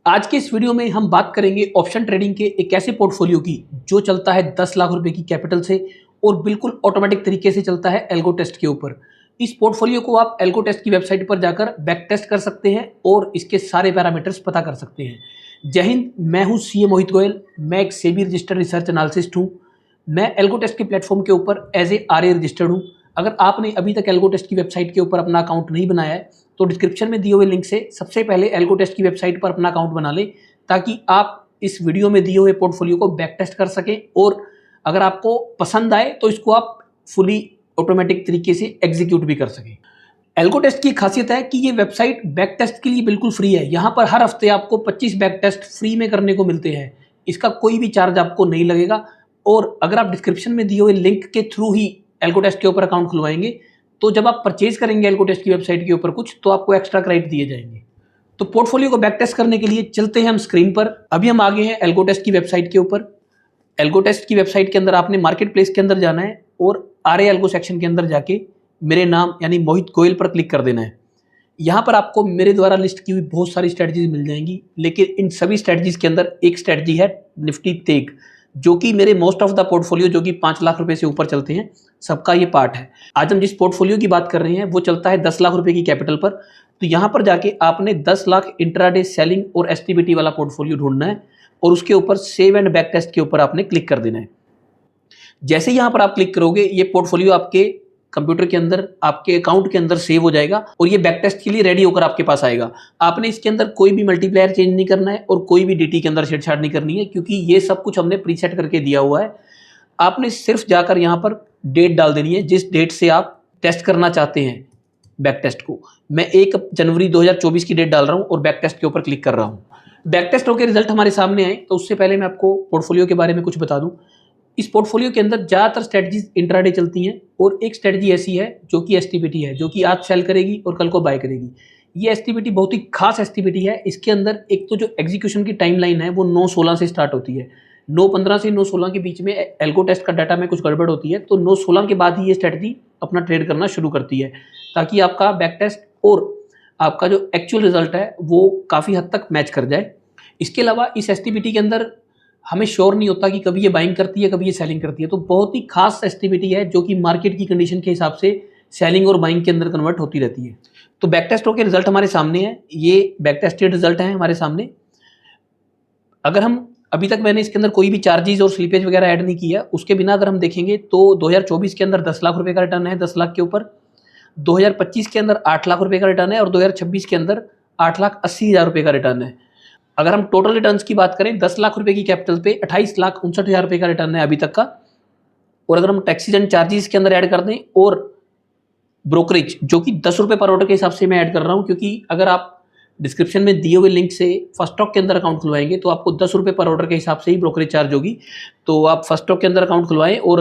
आज के इस वीडियो में हम बात करेंगे ऑप्शन ट्रेडिंग के एक ऐसे पोर्टफोलियो की जो चलता है 10 लाख रुपए की कैपिटल से और बिल्कुल ऑटोमेटिक तरीके से चलता है एल्गो टेस्ट के ऊपर। इस पोर्टफोलियो को आप एल्गो टेस्ट की वेबसाइट पर जाकर बैक टेस्ट कर सकते हैं और इसके सारे पैरामीटर्स पता कर सकते हैं। जय हिंद, मैं हूं सीए मोहित गोयल। मैं एक सेबी रजिस्टर्ड रिसर्च एनालिसिस्ट हूं। मैं एल्गो टेस्ट के प्लेटफॉर्म के ऊपर एज ए आरए रजिस्टर्ड हूं। अगर आपने अभी तक एल्गो टेस्ट की वेबसाइट के ऊपर अपना अकाउंट नहीं बनाया है तो डिस्क्रिप्शन में दिए हुए लिंक से सबसे पहले एल्गो टेस्ट की वेबसाइट पर अपना अकाउंट बना लें, ताकि आप इस वीडियो में दिए हुए पोर्टफोलियो को बैक टेस्ट कर सकें और अगर आपको पसंद आए तो इसको आप फुली ऑटोमेटिक तरीके से एग्जीक्यूट भी कर सकें। एल्गो टेस्ट की खासियत है कि ये वेबसाइट बैक टेस्ट के लिए बिल्कुल फ्री है। यहाँ पर हर हफ्ते आपको 25 बैक टेस्ट फ्री में करने को मिलते हैं। इसका कोई भी चार्ज आपको नहीं लगेगा और अगर आप डिस्क्रिप्शन में दिए हुए लिंक के थ्रू ही एल्गो टेस्ट के ऊपर अकाउंट खुलवाएंगे तो जब आप परचेज करेंगे एल्गो टेस्ट की वेबसाइट के ऊपर कुछ तो आपको एक्स्ट्रा क्रेडिट दिए जाएंगे। तो पोर्टफोलियो को बैक टेस्ट करने के लिए चलते हैं हम स्क्रीन पर। अभी हम आगे हैं एल्गो टेस्ट की वेबसाइट के ऊपर। एल्गो टेस्ट की वेबसाइट के अंदर आपने मार्केट प्लेस के अंदर जाना है और आरए एल्गो सेक्शन के अंदर जाके मेरे नाम यानी मोहित गोयल पर क्लिक कर देना है। यहाँ पर आपको मेरे द्वारा लिस्ट की हुई बहुत सारी स्ट्रेटजीज मिल जाएंगी, लेकिन इन सभी स्ट्रेटजीज के अंदर एक स्ट्रेटजी है निफ्टी तेग, जो कि मेरे मोस्ट ऑफ द पोर्टफोलियो जो कि 5 लाख रुपए से ऊपर चलते हैं सबका ये पार्ट है। आज हम जिस पोर्टफोलियो की बात कर रहे हैं वो चलता है 10 लाख रुपए की कैपिटल पर। तो यहाँ पर जाके आपने 10 लाख इंट्राडे सेलिंग और एसटीबीटी वाला पोर्टफोलियो ढूंढना है और उसके ऊपर सेव एंड बैक टेस्ट के ऊपर आपने क्लिक कर देना है। जैसे यहाँ पर आप क्लिक करोगे ये पोर्टफोलियो आपके कंप्यूटर के अंदर आपके अकाउंट के अंदर सेव हो जाएगा और ये बैक टेस्ट के लिए रेडी होकर आपके पास आएगा। आपने इसके अंदर कोई भी मल्टीप्लायर चेंज नहीं करना है और कोई भी डीटी के अंदर छेड़छाड़ नहीं करनी है, क्योंकि ये सब कुछ हमने प्रीसेट करके दिया हुआ है। आपने सिर्फ जाकर यहाँ पर डेट डाल देनी है जिस डेट से आप टेस्ट करना चाहते हैं बैक टेस्ट को। मैं 1 जनवरी 2024 की डेट डाल रहा हूँ और बैक टेस्ट के ऊपर क्लिक कर रहा हूँ। बैक टेस्ट होकर रिजल्ट हमारे सामने आए तो उससे पहले मैं आपको पोर्टफोलियो के बारे में कुछ बता दूं। इस पोर्टफोलियो के अंदर ज़्यादातर स्ट्रेटजीज इंट्राडे चलती हैं और एक स्ट्रेटजी ऐसी है जो कि एसटीबीटी है, जो कि आज सेल करेगी और कल को बाय करेगी। ये एसटीबीटी बहुत ही खास एसटीबीटी है। इसके अंदर एक तो जो एग्जीक्यूशन की टाइमलाइन है वो 9/16 से स्टार्ट होती है। 9/15 से 9/16 के बीच में एल्गो टेस्ट का डाटा में कुछ गड़बड़ होती है, तो 9/16 के बाद ही ये स्ट्रेटजी अपना ट्रेड करना शुरू करती है, ताकि आपका बैक टेस्ट और आपका जो एक्चुअल रिजल्ट है वो काफ़ी हद तक मैच कर जाए। इसके अलावा इस एसटीबीटी के अंदर हमें श्योर नहीं होता कि कभी ये बाइंग करती है कभी ये सेलिंग करती है। तो बहुत ही खास एसटीबीटी है जो कि मार्केट की कंडीशन के हिसाब से सेलिंग और बाइंग के अंदर कन्वर्ट होती रहती है। तो बैक टेस्ट के रिजल्ट हमारे सामने है। ये बैक टेस्टेड रिजल्ट है हमारे सामने। अगर हम अभी तक मैंने इसके अंदर कोई भी चार्जेस और स्लिपेज वगैरह ऐड नहीं किया, उसके बिना अगर हम देखेंगे तो 2024 के अंदर 10 लाख रुपए का रिटर्न है 10 लाख के ऊपर। 2025 के अंदर 8 लाख रुपए का रिटर्न है और 2026 के अंदर 8,80,000 रुपए का रिटर्न है। अगर हम टोटल रिटर्न्स की बात करें 10 लाख रुपए की कैपिटल पे 28,59,000 रुपए का रिटर्न है अभी तक का। और अगर हम टैक्सेस एंड चार्जेस के अंदर ऐड कर दें और ब्रोकरेज जो कि 10 रुपये पर ऑर्डर के हिसाब से मैं ऐड कर रहा हूं, क्योंकि अगर आप डिस्क्रिप्शन में दिए हुए लिंक से फर्स्ट स्टॉक के अंदर अकाउंट खुलवाएंगे तो आपको 10 रुपये पर ऑर्डर के हिसाब से ही ब्रोकरेज चार्ज होगी। तो आप फर्स्ट स्टॉक के अंदर अकाउंट खुलवाएं और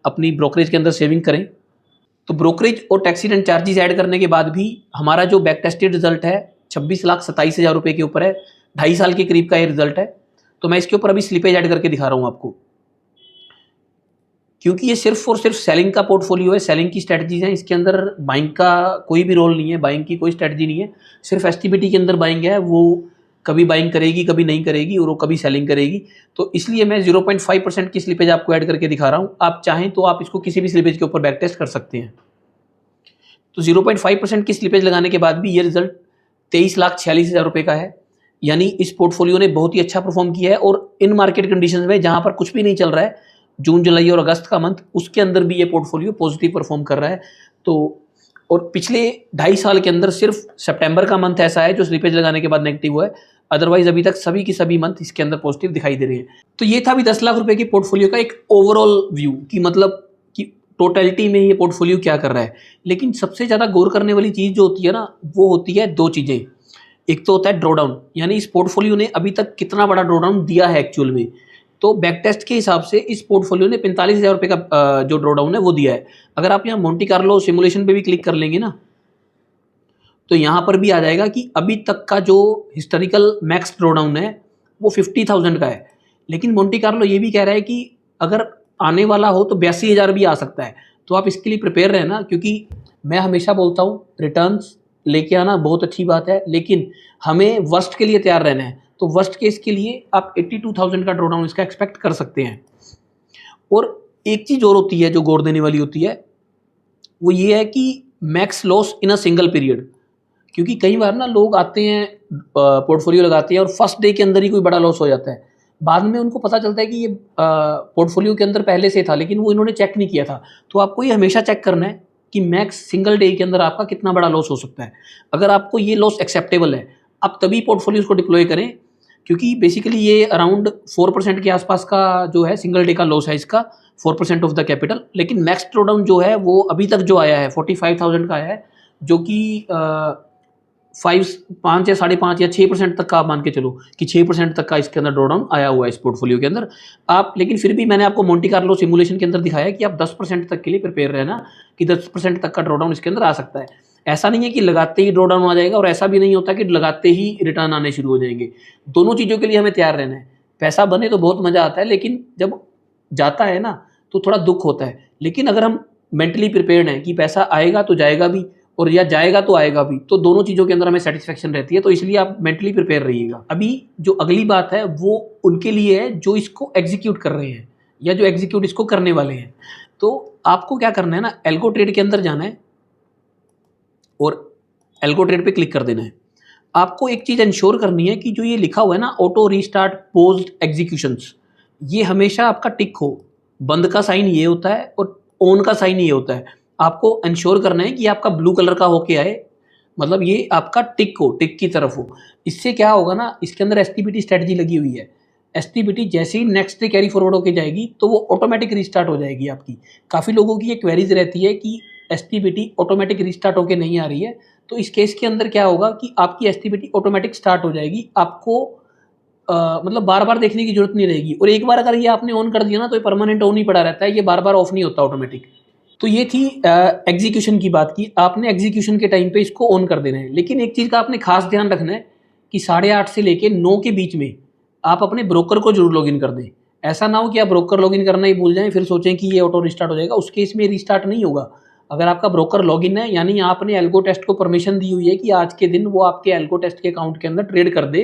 अपनी ब्रोकरेज के अंदर सेविंग करें। तो ब्रोकरेज और टैक्सेस एंड चार्जेस ऐड करने के बाद भी हमारा जो बैक टेस्टेड रिजल्ट है 26,27,000 रुपये के ऊपर है। 2.5 साल के करीब का ये रिजल्ट है। तो मैं इसके ऊपर अभी स्लिपेज ऐड करके दिखा रहा हूं आपको, क्योंकि ये सिर्फ और सिर्फ सेलिंग का पोर्टफोलियो है, सेलिंग की स्ट्रेटजीज हैं। इसके अंदर बाइंग का कोई भी रोल नहीं है, बाइंग की कोई स्ट्रेटजी नहीं है। सिर्फ एसटीबीटी के अंदर बाइंग है, वो कभी बाइंग करेगी कभी नहीं करेगी और वो कभी सेलिंग करेगी। तो इसलिए मैं 0.5% की स्लिपेज आपको ऐड करके दिखा रहा हूँ। आप चाहें तो आप इसको किसी भी स्लिपेज के ऊपर बैक टेस्ट कर सकते हैं। तो 0.5% की स्लिपेज लगाने के बाद भी ये रिजल्ट 23,46,000 रुपये का है। यानी इस पोर्टफोलियो ने बहुत ही अच्छा परफॉर्म किया है और इन मार्केट कंडीशंस में जहां पर कुछ भी नहीं चल रहा है, जून जुलाई और अगस्त का मंथ, उसके अंदर भी ये पोर्टफोलियो पॉजिटिव परफॉर्म कर रहा है। तो और पिछले 2.5 साल के अंदर सिर्फ सितंबर का मंथ ऐसा है जो स्लिपेज लगाने के बाद नेगेटिव हुआ है। अदरवाइज अभी तक सभी की सभी मंथ इसके अंदर पॉजिटिव दिखाई दे रहे हैं। तो ये था अभी 10 लाख रुपए के पोर्टफोलियो का एक ओवरऑल व्यू कि मतलब कि टोटलिटी में ये पोर्टफोलियो क्या कर रहा है। लेकिन सबसे ज़्यादा गौर करने वाली चीज़ जो होती है ना, वो होती है 2 चीज़ें। एक तो होता है ड्रॉडाउन, यानी इस पोर्टफोलियो ने अभी तक कितना बड़ा ड्रॉडाउन दिया है एक्चुअल में। तो बैक टेस्ट के हिसाब से इस पोर्टफोलियो ने 45,000 रुपये का जो ड्रॉडाउन है वो दिया है। अगर आप यहाँ मोंटी कार्लो सिमुलेशन पे भी क्लिक कर लेंगे ना, तो यहाँ पर भी आ जाएगा कि अभी तक का जो हिस्टोरिकल मैक्स ड्रॉडाउन है वो 50,000 का है। लेकिन मोंटी कार्लो ये भी कह रहा है कि अगर आने वाला हो तो 82,000 भी आ सकता है। तो आप इसके लिए प्रिपेयर रहना, क्योंकि मैं हमेशा बोलता हूँ रिटर्न्स लेके आना बहुत अच्छी बात है, लेकिन हमें वर्स्ट के लिए तैयार रहना है। तो वर्स्ट केस के लिए आप 82,000 का ड्रॉडाउन इसका एक्सपेक्ट कर सकते हैं। और एक चीज़ और होती है जो गौर देने वाली होती है, वो ये है कि max loss in a single period. क्योंकि कई बार ना लोग आते हैं, पोर्टफोलियो लगाते हैं और फर्स्ट डे के अंदर ही कोई बड़ा लॉस हो जाता है। बाद में उनको पता चलता है कि ये पोर्टफोलियो के अंदर पहले से था, लेकिन वो इन्होंने चेक नहीं किया था। तो आपको ये हमेशा चेक करना है कि मैक्स सिंगल डे के अंदर आपका कितना बड़ा लॉस हो सकता है। अगर आपको ये लॉस एक्सेप्टेबल है, आप तभी पोर्टफोलियोज को डिप्लॉय करें, क्योंकि बेसिकली ये अराउंड 4% के आसपास का जो है सिंगल डे का लॉस है इसका, 4% ऑफ द कैपिटल। लेकिन मैक्स ड्रॉडाउन जो है वो अभी तक जो आया है 45,000 का आया है, जो कि 5 या 5.5 या 6% तक का आप मान के चलो कि 6% तक का इसके अंदर ड्रॉडाउन आया हुआ है इस पोर्टफोलियो के अंदर। आप लेकिन फिर भी मैंने आपको मोंटी कार्लो सिमुलेशन के अंदर दिखाया है कि आप 10% तक के लिए प्रिपेयर रहना कि 10% तक का ड्रॉडाउन इसके अंदर आ सकता है। ऐसा नहीं है कि लगाते ही ड्रॉडाउन आ जाएगा, और ऐसा भी नहीं होता कि लगाते ही रिटर्न आने शुरू हो जाएंगे। दोनों चीज़ों के लिए हमें तैयार रहना है। पैसा बने तो बहुत मज़ा आता है, लेकिन जब जाता है ना तो थोड़ा दुख होता है। लेकिन अगर हम मेंटली प्रिपेयर्ड हैं कि पैसा आएगा तो जाएगा भी, और या जाएगा तो आएगा भी, तो दोनों चीज़ों के अंदर हमें सेटिस्फेक्शन रहती है। तो इसलिए आप मेंटली प्रिपेयर रहिएगा। अभी जो अगली बात है वो उनके लिए है जो इसको एग्जीक्यूट कर रहे हैं या जो एग्जीक्यूट इसको करने वाले हैं। तो आपको क्या करना है ना, एल्गो ट्रेड के अंदर जाना है और एल्गो ट्रेड पे क्लिक कर देना है। आपको एक चीज़ इंश्योर करनी है कि जो ये लिखा हुआ है ना, ऑटो रीस्टार्ट पोज्ड एग्जीक्यूशंस, ये हमेशा आपका टिक हो। बंद का साइन ये होता है और ऑन का साइन ये होता है। आपको इंश्योर करना है कि आपका ब्लू कलर का होके आए, मतलब ये आपका टिक हो, टिक की तरफ हो। इससे क्या होगा ना, इसके अंदर एसटीबीटी स्ट्रेटजी लगी हुई है। एसटीबीटी जैसे ही नेक्स्ट डे कैरी फॉरवर्ड होके जाएगी तो वो ऑटोमेटिक रिस्टार्ट हो जाएगी आपकी। काफ़ी लोगों की ये क्वेरीज रहती है कि एसटीबीटी ऑटोमेटिक रिस्टार्ट होके नहीं आ रही है। तो इस केस के अंदर क्या होगा कि आपकी एसटीबीटी ऑटोमेटिक स्टार्ट हो जाएगी। आपको मतलब बार बार देखने की जरूरत नहीं रहेगी। और एक बार अगर ये आपने ऑन कर दिया ना तो ये परमानेंट ऑन ही पड़ा रहता है, ये बार बार ऑफ नहीं होता ऑटोमेटिक। तो ये थी एग्जीक्यूशन की बात की। आपने एग्जीक्यूशन के टाइम पे इसको ऑन कर देना है। लेकिन एक चीज़ का आपने खास ध्यान रखना है कि 8:30 से लेके 9 के बीच में आप अपने ब्रोकर को जरूर लॉगिन कर दें। ऐसा ना हो कि आप ब्रोकर लॉगिन करना ही भूल जाएं, फिर सोचें कि ये ऑटो रिस्टार्ट हो जाएगा। उस केस में रिस्टार्ट नहीं होगा। अगर आपका ब्रोकर लॉगिन है, यानी आपने एल्गो टेस्ट को परमिशन दी हुई है कि आज के दिन वो आपके एल्गो टेस्ट के अकाउंट के अंदर ट्रेड कर दे,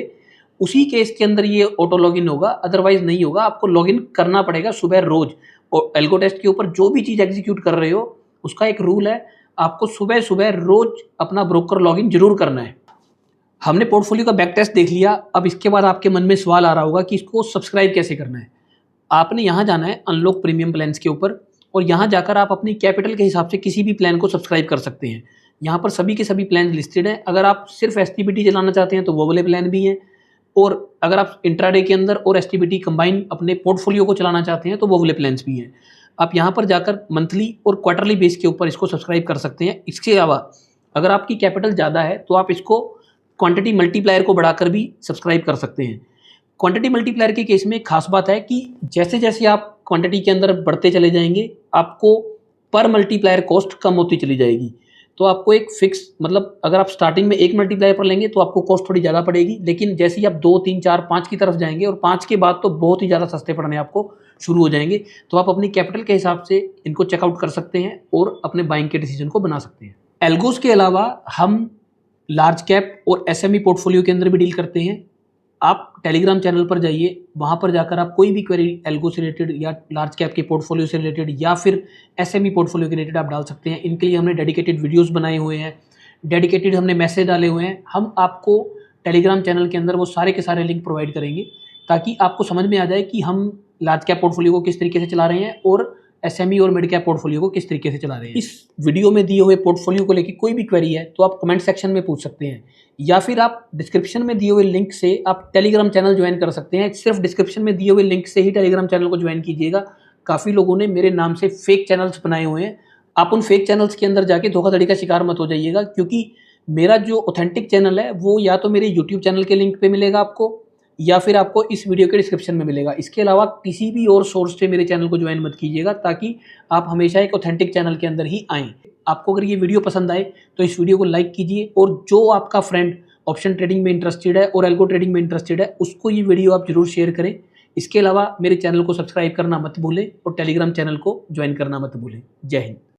उसी केस के अंदर ये ऑटो लॉगिन होगा, अदरवाइज नहीं होगा। आपको लॉगिन करना पड़ेगा सुबह रोज। और एल्गो टेस्ट के ऊपर जो भी चीज़ एग्जीक्यूट कर रहे हो उसका एक रूल है, आपको सुबह सुबह रोज अपना ब्रोकर लॉगिन जरूर करना है। हमने पोर्टफोलियो का बैक टेस्ट देख लिया। अब इसके बाद आपके मन में सवाल आ रहा होगा कि इसको सब्सक्राइब कैसे करना है। आपने यहाँ जाना है अनलॉक प्रीमियम प्लान्स के ऊपर, और यहाँ जाकर आप अपनी कैपिटल के हिसाब से किसी भी प्लान को सब्सक्राइब कर सकते हैं। यहाँ पर सभी के सभी प्लान लिस्टेड हैं। अगर आप सिर्फ एसटीबीटी चलाना चाहते हैं तो वो वाले प्लान भी हैं, और अगर आप इंट्राडे के अंदर और एसटीबीटी कंबाइन अपने पोर्टफोलियो को चलाना चाहते हैं तो वो वाले प्लान्स भी हैं। आप यहाँ पर जाकर मंथली और क्वार्टरली बेस के ऊपर इसको सब्सक्राइब कर सकते हैं। इसके अलावा अगर आपकी कैपिटल ज़्यादा है तो आप इसको क्वांटिटी मल्टीप्लायर को बढ़ाकर भी सब्सक्राइब कर सकते हैं। क्वांटिटी मल्टीप्लायर के केस में एक खास बात है कि जैसे जैसे आप क्वांटिटी के अंदर बढ़ते चले जाएंगे, आपको पर मल्टीप्लायर कॉस्ट कम होती चली जाएगी। तो आपको एक फिक्स, मतलब अगर आप स्टार्टिंग में 1 मल्टीप्लायर पर लेंगे तो आपको कॉस्ट थोड़ी ज़्यादा पड़ेगी, लेकिन जैसे ही आप 2, 3, 4, 5 की तरफ जाएंगे, और 5 के बाद तो बहुत ही ज़्यादा सस्ते पड़ने आपको शुरू हो जाएंगे। तो आप अपनी कैपिटल के हिसाब से इनको चेकआउट कर सकते हैं और अपने बाइंग के डिसीजन को बना सकते हैं। एल्गोस के अलावा हम लार्ज कैप और एसएमई पोर्टफोलियो के अंदर भी डील करते हैं। आप टेलीग्राम चैनल पर जाइए, वहाँ पर जाकर आप कोई भी क्वेरी एल्गो से रिलेटेड या लार्ज कैप के पोर्टफोलियो से रिलेटेड या फिर एसएमई पोर्टफोलियो के रिलेटेड आप डाल सकते हैं। इनके लिए हमने डेडिकेटेड वीडियोस बनाए हुए हैं, डेडिकेटेड हमने मैसेज डाले हुए हैं। हम आपको टेलीग्राम चैनल के अंदर वो सारे के सारे लिंक प्रोवाइड करेंगे ताकि आपको समझ में आ जाए कि हम लार्ज कैप पोर्टफोलियो को किस तरीके से चला रहे हैं और एसएमई और मिड कैप पोर्टफोलियो को किस तरीके से चला रहे हैं। इस वीडियो में दिए हुए पोर्टफोलियो को लेकर कोई भी क्वेरी है तो आप कमेंट सेक्शन में पूछ सकते हैं, या फिर आप डिस्क्रिप्शन में दिए हुए लिंक से आप टेलीग्राम चैनल ज्वाइन कर सकते हैं। सिर्फ डिस्क्रिप्शन में दिए हुए लिंक से ही टेलीग्राम चैनल को ज्वाइन कीजिएगा। काफ़ी लोगों ने मेरे नाम से फेक चैनल्स बनाए हुए हैं। आप उन फेक चैनल्स के अंदर जाके धोखाधड़ी का शिकार मत हो जाइएगा, क्योंकि मेरा जो ऑथेंटिक चैनल है वो या तो मेरे यूट्यूब चैनल के लिंक पे मिलेगा आपको, या फिर आपको इस वीडियो के डिस्क्रिप्शन में मिलेगा। इसके अलावा किसी भी और सोर्स से मेरे चैनल को ज्वाइन मत कीजिएगा, ताकि आप हमेशा एक ऑथेंटिक चैनल के अंदर ही आएँ। आपको अगर ये वीडियो पसंद आए तो इस वीडियो को लाइक कीजिए, और जो आपका फ्रेंड ऑप्शन ट्रेडिंग में इंटरेस्टेड है और एल्गो ट्रेडिंग में इंटरेस्टेड है उसको ये वीडियो आप जरूर शेयर करें। इसके अलावा मेरे चैनल को सब्सक्राइब करना मत भूलें और टेलीग्राम चैनल को ज्वाइन करना मत भूलें। जय हिंद।